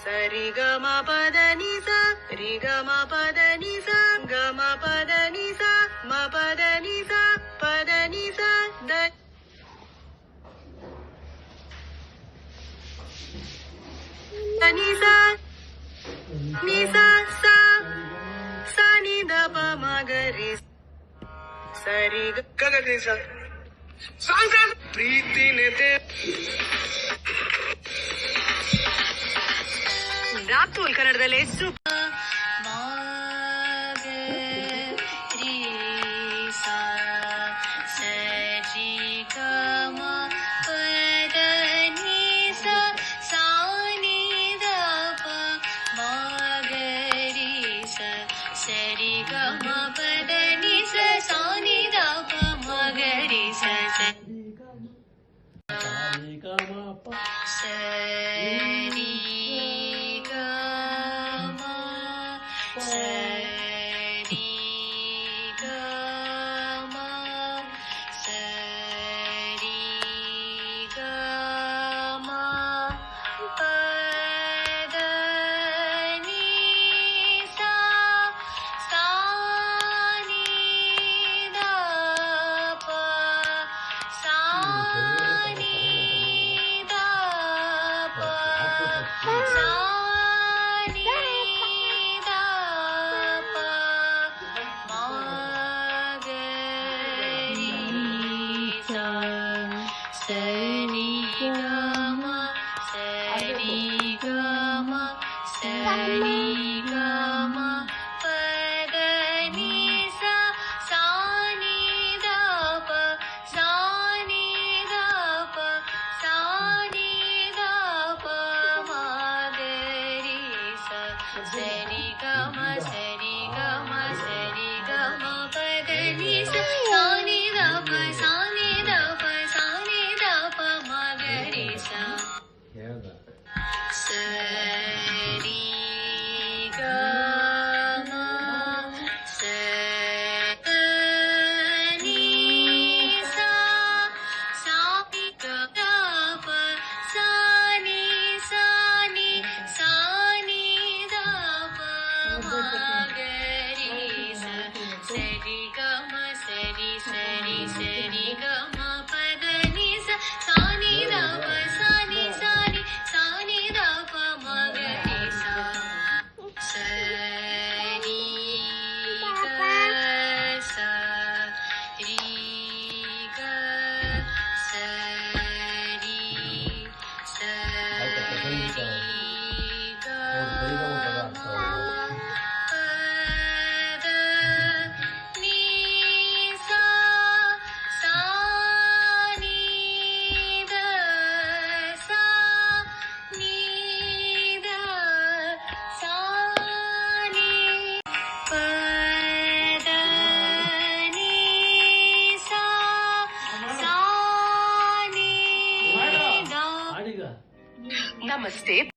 ಸರಿ ಗ ಮ ಪದ ನಿ ಸ ರಿ ಗ ಮ ಪದ ನಿ ಸ ಗ ಮ ಪದ ನಿ ಸ ಮ ಪದ ನಿ ಸ ಪದ ನಿ ಸ ದ ನಿ ಸ ನಿ ಸ ಸ ಸ ನಿ ದ ಪ ಮ ಗ ರಿ ಸರಿ ಗ ಗ ನಿ ಸ ಪ್ರೀತಿ ನೆತೆ ರಾಪ್ತೋಲ್ ಕನ್ನಡದಲ್ಲಿ ಸರಿ ಗ ಮ ಪದ ನಿ ಸ ಸಾ ನಿ ದ ಪ ಮ ಗ ರಿ ಸ ಸರಿ ಗ ಮ ಪ ಸರಿ ಗ ಮ ಸರಿ ಗ ಮ ಸರಿ ಗ ಮ ಪದ ನಿ ಸ ಸಾ ನಿ ದ ಪ ಸಾ ನಿ ದ ಪ ಸಾ ನಿ ದ ಪ ಮ ಗ ರಿ ಸ ಸರಿ ಗ ಮ ಸರಿ ಗ ಮ ಸರಿ ಗ ಮ ಪದ ನಿ ಸ ಸಾ ನಿ ದ ಪ ಸಾ ನಿ ದ ಪ ಸಾ ನಿ ದ ಪ ಮ ಗ ರಿ ಸ ಸರಿ ಗ ಮ ಸರಿ ಗ ಮ ಸರಿ ಗ ಮ ಪದ ನಿ ಸ ಸಾ ನಿ ದ ಪ ಸಾ ನಿ ದ ಪ ಸಾ ನಿ ದ ಪ ಮ ಗ ರಿ ಸ ಸರಿ ಗ ಮ ಸ ನಿ ಸ ಸಾ ನಿ ಗ ದ ಪ ಸಾ ನಿ ಸಾ ನಿ ಸಾ ನಿ ದ ಪ ಮ ಗ ರಿ ಸ ಸರಿ ಗ ಮ ಸರಿ ಸರಿ ಸರಿ ಗ ಮ ಪದ ನಿ ಸ ಸಾ ನಿ ದ ಪ ಸಾ ನಿ ಸಾ ನಿ ಸಾ ನಿ ದ ಪ ಮ ಗ ರಿ ಸ ಸರಿ ಗ ಸ ರಿ ಗ ಸರಿ ಸರಿ ಗ ಮ ಪದ ನಿ ಸ ಸಾ ನಿ ದ ಸಾ ನಿ ದ ಸಾ ನಿ ಪದ ನಿ ಸ ಸಾ ನಿ ದ ನಮಸ್ತೆ.